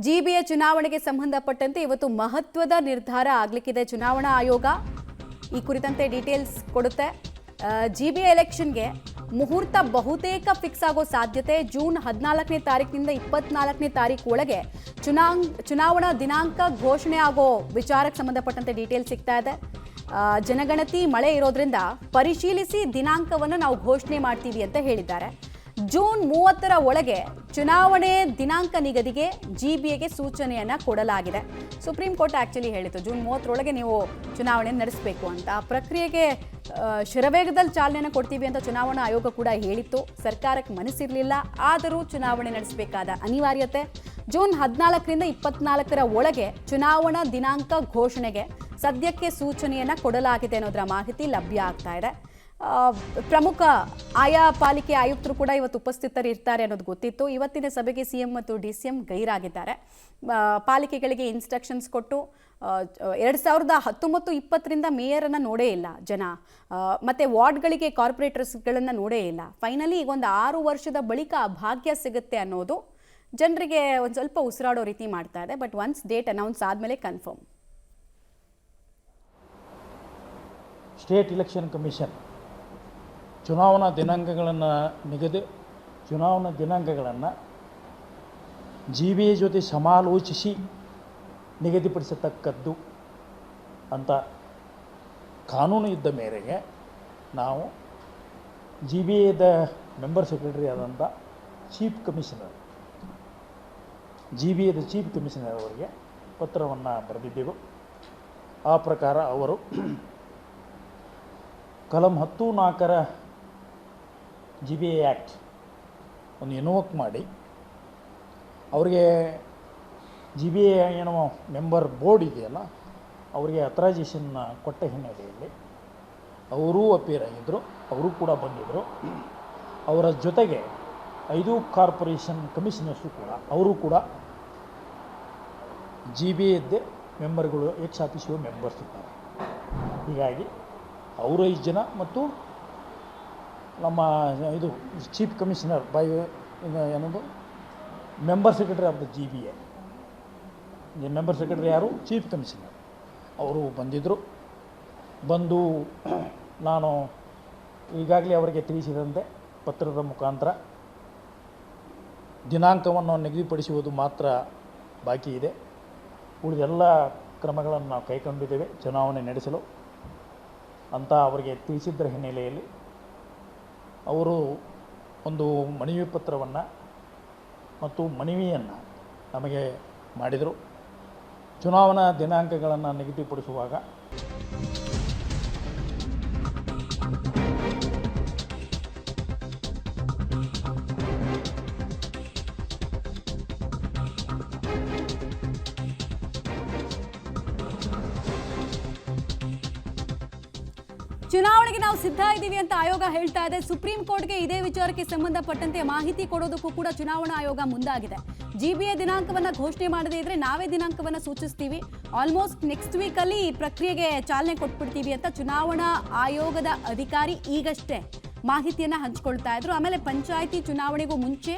GBA ಚುನಾವಣೆಗೆ ಸಂಬಂಧಪಟ್ಟಂತೆ ಇವತ್ತು ಮಹತ್ವದ ನಿರ್ಧಾರ ಆಗಲಿಕ್ಕಿದೆ. ಚುನಾವಣಾ ಆಯೋಗ ಈ ಕುರಿತಂತೆ ಡೀಟೇಲ್ಸ್ ಕೊಡುತ್ತೆ. ಜಿಬಿಎ ಎಲೆಕ್ಷನ್ಗೆ ಮುಹೂರ್ತ ಬಹುತೇಕ ಫಿಕ್ಸ್ ಆಗೋ ಸಾಧ್ಯತೆ. ಜೂನ್ 14ನೇ ತಾರೀಕಿನಿಂದ 24ನೇ ತಾರೀಕು ಒಳಗೆ ಚುನಾವಣಾ ದಿನಾಂಕ ಘೋಷಣೆ ಆಗೋ ವಿಚಾರಕ್ಕೆ ಸಂಬಂಧಪಟ್ಟಂತೆ ಡೀಟೇಲ್ಸ್ ಸಿಗ್ತಾ ಇದೆ. ಜನಗಣತಿ ಮಳೆ ಇರೋದ್ರಿಂದ ಪರಿಶೀಲಿಸಿ ದಿನಾಂಕವನ್ನು ನಾವು ಘೋಷಣೆ ಮಾಡ್ತೀವಿ ಅಂತ ಹೇಳಿದ್ದಾರೆ. ಜೂನ್ 30ರ ಒಳಗೆ ಚುನಾವಣೆ ದಿನಾಂಕ ನಿಗದಿಗೆ ಜಿಬಿಎಗೆ ಸೂಚನೆಯನ್ನ ಕೊಡಲಾಗಿದೆ. ಸುಪ್ರೀಂ ಕೋರ್ಟ್ ಆಕ್ಚುಲಿ ಹೇಳಿತು ಜೂನ್ 30ರೊಳಗೆ ನೀವು ಚುನಾವಣೆ ನಡೆಸಬೇಕು ಅಂತ. ಪ್ರಕ್ರಿಯೆಗೆ ಶರವೇಗದಲ್ಲಿ ಚಾಲನೆಯನ್ನು ಕೊಡ್ತೀವಿ ಅಂತ ಚುನಾವಣಾ ಆಯೋಗ ಕೂಡ ಹೇಳಿತ್ತು. ಸರ್ಕಾರಕ್ಕೆ ಮನಸ್ಸಿರಲಿಲ್ಲ, ಆದರೂ ಚುನಾವಣೆ ನಡೆಸಬೇಕಾದ ಅನಿವಾರ್ಯತೆ. ಜೂನ್ 14ರಿಂದ 24ರ ಒಳಗೆ ಚುನಾವಣಾ ದಿನಾಂಕ ಘೋಷಣೆಗೆ ಸದ್ಯಕ್ಕೆ ಸೂಚನೆಯನ್ನ ಕೊಡಲಾಗಿದೆ ಅನ್ನೋದರ ಮಾಹಿತಿ ಲಭ್ಯ ಆಗ್ತಾ ಇದೆ. ಪ್ರಮುಖ ಆಯಾ ಪಾಲಿಕೆ ಆಯುಕ್ತರು ಕೂಡ ಇವತ್ತು ಉಪಸ್ಥಿತರಿರ್ತಾರೆ ಅನ್ನೋದು ಗೊತ್ತಿತ್ತು. ಇವತ್ತಿನ ಸಭೆಗೆ ಸಿಎಂ ಮತ್ತು ಡಿಸಿಎಂ ಗೈರಾಗಿದ್ದಾರೆ. ಪಾಲಿಕೆಗಳಿಗೆ ಇನ್ಸ್ಟ್ರಕ್ಷನ್ಸ್ ಕೊಟ್ಟು 2019-20ರಿಂದ ಮೇಯರನ್ನು ನೋಡೇ ಇಲ್ಲ ಜನ, ಮತ್ತು ವಾರ್ಡ್ಗಳಿಗೆ ಕಾರ್ಪೊರೇಟರ್ಸ್ಗಳನ್ನು ನೋಡೇ ಇಲ್ಲ. ಫೈನಲಿ ಈಗ ಒಂದು 6 ವರ್ಷದ ಬಳಿಕ ಭಾಗ್ಯ ಸಿಗುತ್ತೆ ಅನ್ನೋದು ಜನರಿಗೆ ಒಂದು ಸ್ವಲ್ಪ ಉಸಿರಾಡೋ ರೀತಿ ಮಾಡ್ತಾ ಇದೆ. ಬಟ್ ಒನ್ಸ್ ಡೇಟ್ ಅನೌನ್ಸ್ ಆದಮೇಲೆ ಕನ್ಫರ್ಮ್. ಸ್ಟೇಟ್ ಎಲೆಕ್ಷನ್ ಕಮಿಷನ್ ಚುನಾವಣಾ ದಿನಾಂಕಗಳನ್ನು ಜಿಬಿಎ ಜೊತೆ ಸಮಾಲೋಚಿಸಿ ನಿಗದಿಪಡಿಸತಕ್ಕದ್ದು ಅಂತ ಕಾನೂನು ಇದ್ದ ಮೇರೆಗೆ ನಾವು ಜಿಬಿಎದ ಮೆಂಬರ್ ಸೆಕ್ರೆಟರಿ ಆದಂಥ ಜಿಬಿಎದ ಚೀಫ್ ಕಮಿಷನರ್ ಅವರಿಗೆ ಪತ್ರವನ್ನು ಬರೆದಿದ್ದೆವು. ಆ ಪ್ರಕಾರ ಅವರು ಕಲಂ 10(4) ಜಿಬಿಎ ಆ್ಯಕ್ಟ್ ಒಂದು ಇನ್ವೋಕ್ ಮಾಡಿ ಅವರಿಗೆ ಜಿಬಿಎ ಏನೋ ಮೆಂಬರ್ ಬೋರ್ಡ್ ಇದೆಯಲ್ಲ ಅವರಿಗೆ ಅಥರೈಸೇಷನ್ ಕೊಟ್ಟ ಹಿನ್ನೆಲೆಯಲ್ಲಿ ಅವರೂ ಅಪೀರ್ ಆಗಿದ್ದರು, ಅವರು ಕೂಡ ಬಂದಿದ್ದರು. ಅವರ ಜೊತೆಗೆ 5 ಕಾರ್ಪೊರೇಷನ್ ಕಮಿಷನರ್ಸು ಕೂಡ ಅವರು ಕೂಡ ಜಿಬಿಎದ್ದೇ ಮೆಂಬರ್ಗಳು, ಎಕ್ಸ್ ಆಫೀಸಿಯೋ ಮೆಂಬರ್ಸ್ ಇದ್ದಾರೆ. ಹೀಗಾಗಿ ಅವರು 5 ಜನ ಮತ್ತು ನಮ್ಮ ಇದು ಚೀಫ್ ಕಮಿಷನರ್ ಏನದು member secretary of the GBA, member secretary ಯಾರು, ಚೀಫ್ ಕಮಿಷನರ್ ಅವರು ಬಂದಿದ್ದರು. ಬಂದು ನಾನು ಈಗಾಗಲೇ ಅವರಿಗೆ ತಿಳಿಸಿದಂತೆ ಪತ್ರದ ಮುಖಾಂತರ ದಿನಾಂಕವನ್ನು ನಿಗದಿಪಡಿಸುವುದು ಮಾತ್ರ ಬಾಕಿ ಇದೆ. ಉಳಿದೆಲ್ಲ ಕ್ರಮಗಳನ್ನು ನಾವು ಕೈಗೊಂಡಿದ್ದೇವೆ ಚುನಾವಣೆ ನಡೆಸಲು ಅಂತ ಅವರಿಗೆ ತಿಳಿಸಿದ್ದರ ಹಿನ್ನೆಲೆಯಲ್ಲಿ ಅವರು ಒಂದು ಮನವಿ ಪತ್ರವನ್ನು ಮತ್ತು ಮನವಿಯನ್ನು ನಮಗೆ ಮಾಡಿದರು. ಚುನಾವಣಾ ದಿನಾಂಕಗಳನ್ನು ನಿಗದಿಪಡಿಸುವಾಗ ಚುನಾವಣೆಗೆ ನಾವು ಸಿದ್ಧ ಇದ್ದೀವಿ ಅಂತ ಆಯೋಗ ಹೇಳ್ತಾ ಇದೆ. ಸುಪ್ರೀಂ ಕೋರ್ಟ್ಗೆ ಇದೇ ವಿಚಾರಕ್ಕೆ ಸಂಬಂಧಪಟ್ಟಂತೆ ಮಾಹಿತಿ ಕೊಡೋದಕ್ಕೂ ಕೂಡ ಚುನಾವಣಾ ಆಯೋಗ ಮುಂದಾಗಿದೆ. ಜಿಬಿಎ ದಿನಾಂಕವನ್ನ ಘೋಷಣೆ ಮಾಡದೇ ಇದ್ರೆ ನಾವೇ ದಿನಾಂಕವನ್ನ ಸೂಚಿಸ್ತೀವಿ, ಆಲ್ಮೋಸ್ಟ್ ನೆಕ್ಸ್ಟ್ ವೀಕಲ್ಲಿ ಈ ಪ್ರಕ್ರಿಯೆಗೆ ಚಾಲನೆ ಕೊಟ್ಬಿಡ್ತೀವಿ ಅಂತ ಚುನಾವಣಾ ಆಯೋಗದ ಅಧಿಕಾರಿ ಈಗಷ್ಟೇ ಮಾಹಿತಿಯನ್ನ ಹಂಚಿಕೊಳ್ತಾ ಇದ್ರು. ಆಮೇಲೆ ಪಂಚಾಯಿತಿ ಚುನಾವಣೆಗೂ ಮುಂಚೆ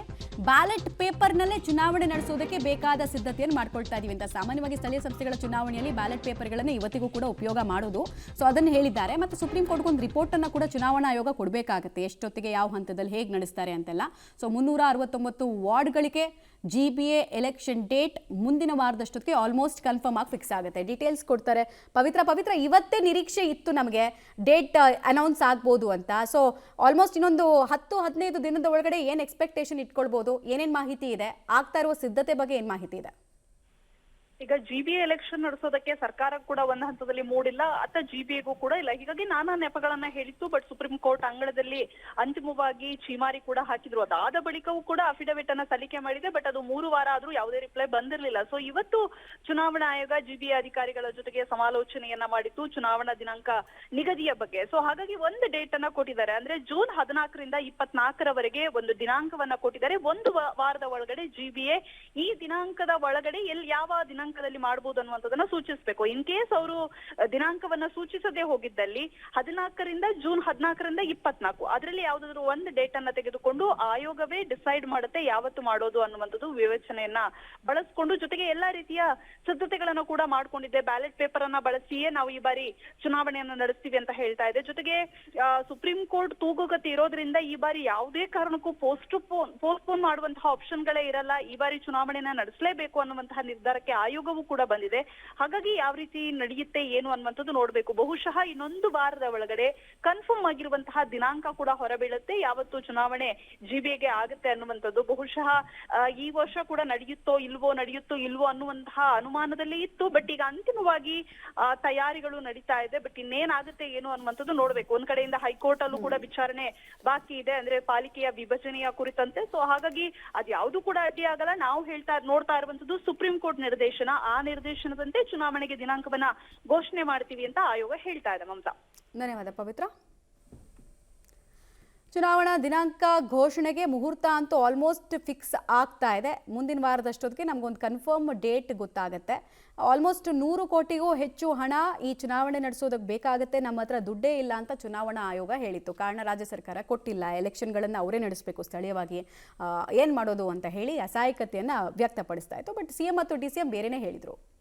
ಬ್ಯಾಲೆಟ್ ಪೇಪರ್ನಲ್ಲೇ ಚುನಾವಣೆ ನಡೆಸೋದಕ್ಕೆ ಬೇಕಾದ ಸಿದ್ಧತೆಯನ್ನು ಮಾಡ್ಕೊಳ್ತಾ ಇದೀವಿ ಅಂತ. ಸಾಮಾನ್ಯವಾಗಿ ಸ್ಥಳೀಯ ಸಂಸ್ಥೆಗಳ ಚುನಾವಣೆಯಲ್ಲಿ ಬ್ಯಾಲೆಟ್ ಪೇಪರ್ಗಳನ್ನು ಇವತ್ತಿಗೂ ಕೂಡ ಉಪಯೋಗ ಮಾಡೋದು. ಸೊ ಅದನ್ನು ಹೇಳಿದ್ದಾರೆ. ಮತ್ತು ಸುಪ್ರೀಂ ಕೋರ್ಟ್ಗೆ ಒಂದು ರಿಪೋರ್ಟ್ ಅನ್ನು ಕೂಡ ಚುನಾವಣಾ ಆಯೋಗ ಕೊಡಬೇಕಾಗುತ್ತೆ, ಎಷ್ಟೊತ್ತಿಗೆ ಯಾವ ಹಂತದಲ್ಲಿ ಹೇಗೆ ನಡೆಸ್ತಾರೆ ಅಂತೆಲ್ಲ. ಸೊ 369 ವಾರ್ಡ್ಗಳಿಗೆ ಜಿಬಿಎ ಎಲೆಕ್ಷನ್ ಡೇಟ್ ಮುಂದಿನ ವಾರದಷ್ಟೊತ್ತಿಗೆ ಆಲ್ಮೋಸ್ಟ್ ಕನ್ಫರ್ಮ್ ಆಗಿ ಫಿಕ್ಸ್ ಆಗುತ್ತೆ. ಡೀಟೇಲ್ಸ್ ಕೊಡ್ತಾರೆ. ಪವಿತ್ರ ಇವತ್ತೇ ನಿರೀಕ್ಷೆ ಇತ್ತು ನಮಗೆ ಡೇಟ್ ಅನೌನ್ಸ್ ಆಗ್ಬೋದು ಅಂತ. ಸೊ ಆಲ್ಮೋಸ್ಟ್ ಇನ್ನೊಂದು 10-15 ದಿನದ ಒಳಗಡೆ ಏನು ಎಕ್ಸ್ಪೆಕ್ಟೇಷನ್ ಇಟ್ಕೊಳ್ಬೋದು, ಏನೇನು ಮಾಹಿತಿ ಇದೆ, ಆಗ್ತಾ ಇರುವ ಸಿದ್ಧತೆ ಬಗ್ಗೆ ಏನು ಮಾಹಿತಿ ಇದೆ? ಈಗ ಜಿಬಿಎ ಎಲೆಕ್ಷನ್ ನಡೆಸೋದಕ್ಕೆ ಸರ್ಕಾರ ಕೂಡ ಒಂದು ಹಂತದಲ್ಲಿ ಮೂಡಿಲ್ಲ, ಅಥವಾ ಜಿಬಿಎಗೂ ಕೂಡ ಇಲ್ಲ. ಹೀಗಾಗಿ ನಾನಾ ನೆಪಗಳನ್ನ ಹೇಳಿತ್ತು. ಬಟ್ ಸುಪ್ರೀಂ ಕೋರ್ಟ್ ಅಂಗಳದಲ್ಲಿ ಅಂತಿಮವಾಗಿ ಚೀಮಾರಿ ಕೂಡ ಹಾಕಿದ್ರು. ಅದಾದ ಬಳಿಕವೂ ಕೂಡ ಅಫಿಡವಿಟ್ ಅನ್ನ ಸಲ್ಲಿಕೆ ಮಾಡಿದೆ. ಬಟ್ ಅದು 3 ವಾರ ಆದ್ರೂ ಯಾವುದೇ ರಿಪ್ಲೈ ಬಂದಿರಲಿಲ್ಲ. ಸೊ ಇವತ್ತು ಚುನಾವಣಾ ಆಯೋಗ ಜಿಬಿಎ ಅಧಿಕಾರಿಗಳ ಜೊತೆಗೆ ಸಮಾಲೋಚನೆಯನ್ನ ಮಾಡಿತ್ತು ಚುನಾವಣಾ ದಿನಾಂಕ ನಿಗದಿಯ ಬಗ್ಗೆ. ಸೊ ಹಾಗಾಗಿ ಒಂದು ಡೇಟ್ ಅನ್ನ ಕೊಟ್ಟಿದ್ದಾರೆ. ಅಂದ್ರೆ ಜೂನ್ 14ರಿಂದ 24ರವರೆಗೆ ಒಂದು ದಿನಾಂಕವನ್ನ ಕೊಟ್ಟಿದ್ದಾರೆ. ಒಂದು ವಾರದ ಒಳಗಡೆ ಜಿಬಿಎ ಈ ದಿನಾಂಕದ ಒಳಗಡೆ ಯಾವ ದಿನಾಂಕ ದಿನಾಂಕದಲ್ಲಿ ಮಾಡಬಹುದು ಅನ್ನುವಂಥದ್ದನ್ನ ಸೂಚಿಸಬೇಕು. ಇನ್ ಕೇಸ್ ಅವರು ದಿನಾಂಕವನ್ನ ಸೂಚಿಸದೆ ಹೋಗಿದ್ದಲ್ಲಿ 14ರಿಂದ ಜೂನ್ 14ರಿಂದ 24 ಅದರಲ್ಲಿ ಯಾವ್ದಾದ್ರು ಒಂದು ಡೇಟ್ ಅನ್ನ ತೆಗೆದುಕೊಂಡು ಆಯೋಗವೇ ಡಿಸೈಡ್ ಮಾಡುತ್ತೆ ಯಾವತ್ತು ಮಾಡೋದು ಅನ್ನುವಂಥದ್ದು ವಿವೇಚನೆಯನ್ನ ಬಳಸ್ಕೊಂಡು, ಜೊತೆಗೆ ಎಲ್ಲಾ ರೀತಿಯ ಸಿದ್ಧತೆಗಳನ್ನ ಕೂಡ ಮಾಡ್ಕೊಂಡಿದೆ. ಬ್ಯಾಲೆಟ್ ಪೇಪರ್ ಅನ್ನ ಬಳಸಿಯೇ ನಾವು ಈ ಬಾರಿ ಚುನಾವಣೆಯನ್ನು ನಡೆಸ್ತೀವಿ ಅಂತ ಹೇಳ್ತಾ ಇದೆ. ಜೊತೆಗೆ ಸುಪ್ರೀಂ ಕೋರ್ಟ್ ತೂಗುಗತಿ ಇರೋದ್ರಿಂದ ಈ ಬಾರಿ ಯಾವುದೇ ಕಾರಣಕ್ಕೂ ಪೋಸ್ಟ್ಪೋನ್ ಮಾಡುವಂತಹ ಆಪ್ಷನ್ಗಳೇ ಇರಲ್ಲ. ಈ ಬಾರಿ ಚುನಾವಣೆನ ನಡೆಸಲೇಬೇಕು ಅನ್ನುವಂತಹ ನಿರ್ಧಾರಕ್ಕೆ ಆಯೋಗವೂ ಕೂಡ ಬಂದಿದೆ. ಹಾಗಾಗಿ ಯಾವ ರೀತಿ ನಡೆಯುತ್ತೆ ಏನು ಅನ್ನುವಂಥದ್ದು ನೋಡ್ಬೇಕು. ಬಹುಶಃ ಇನ್ನೊಂದು ವಾರದ ಒಳಗಡೆ ಕನ್ಫರ್ಮ್ ಆಗಿರುವಂತಹ ದಿನಾಂಕ ಕೂಡ ಹೊರಬೀಳುತ್ತೆ, ಯಾವತ್ತು ಚುನಾವಣೆ ಜಿಬಿಎಗೆ ಆಗುತ್ತೆ ಅನ್ನುವಂಥದ್ದು. ಬಹುಶಃ ಈ ವರ್ಷ ಕೂಡ ನಡೆಯುತ್ತೋ ಇಲ್ವೋ ಅನ್ನುವಂತಹ ಅನುಮಾನದಲ್ಲಿ ಇತ್ತು. ಬಟ್ ಈಗ ಅಂತಿಮವಾಗಿ ತಯಾರಿಗಳು ನಡೀತಾ ಇದೆ. ಬಟ್ ಇನ್ನೇನಾಗುತ್ತೆ ಏನು ಅನ್ನುವಂಥದ್ದು ನೋಡ್ಬೇಕು. ಒಂದ್ ಕಡೆಯಿಂದ ಹೈಕೋರ್ಟ್ ಅಲ್ಲೂ ಕೂಡ ವಿಚಾರಣೆ ಬಾಕಿ ಇದೆ, ಅಂದ್ರೆ ಪಾಲಿಕೆಯ ವಿಭಜನೆಯ ಕುರಿತಂತೆ. ಸೊ ಹಾಗಾಗಿ ಅದ್ಯಾವುದು ಕೂಡ ಅಡ್ಡಿ ಆಗಲ್ಲ. ನಾವು ನೋಡ್ತಾ ಇರುವಂತದ್ದು ಸುಪ್ರೀಂ ಕೋರ್ಟ್ ನಿರ್ದೇಶನ. ಆ ನಿರ್ದೇಶನದಂತೆ ಚುನಾವಣೆಗೆ ದಿನಾಂಕವನ್ನ ಘೋಷಣೆ ಮಾಡ್ತೀವಿ ಅಂತ ಆಯೋಗ ಹೇಳ್ತಾ ಇದೆ. ಮಮತಾ, ಧನ್ಯವಾದ ಪವಿತ್ರ. ಚುನಾವಣಾ ದಿನಾಂಕ ಘೋಷಣೆಗೆ ಮುಹೂರ್ತ ಅಂತೂ ಆಲ್ಮೋಸ್ಟ್ ಫಿಕ್ಸ್ ಆಗ್ತಾ ಇದೆ. ಮುಂದಿನ ವಾರದಷ್ಟೊತ್ತಿಗೆ ನಮಗೊಂದು ಕನ್ಫರ್ಮ್ ಡೇಟ್ ಗೊತ್ತಾಗುತ್ತೆ. ಆಲ್ಮೋಸ್ಟ್ 100 ಕೋಟಿಗೂ ಹೆಚ್ಚು ಹಣ ಈ ಚುನಾವಣೆ ನಡೆಸೋದಕ್ಕೆ ಬೇಕಾಗುತ್ತೆ, ನಮ್ಮ ಹತ್ರ ದುಡ್ಡೇ ಇಲ್ಲ ಅಂತ ಚುನಾವಣಾ ಆಯೋಗ ಹೇಳಿತ್ತು. ಕಾರಣ ರಾಜ್ಯ ಸರ್ಕಾರ ಕೊಟ್ಟಿಲ್ಲ, ಎಲೆಕ್ಷನ್ಗಳನ್ನು ಅವರೇ ನಡೆಸಬೇಕು ಸ್ಥಳೀಯವಾಗಿ, ಏನು ಮಾಡೋದು ಅಂತ ಹೇಳಿ ಅಸಹಾಯಕತೆಯನ್ನು ವ್ಯಕ್ತಪಡಿಸ್ತಾ ಇತ್ತು. ಬಟ್ ಸಿಎಂ ಮತ್ತು ಡಿ ಸಿ ಎಂ ಬೇರೆನೇ ಹೇಳಿದರು.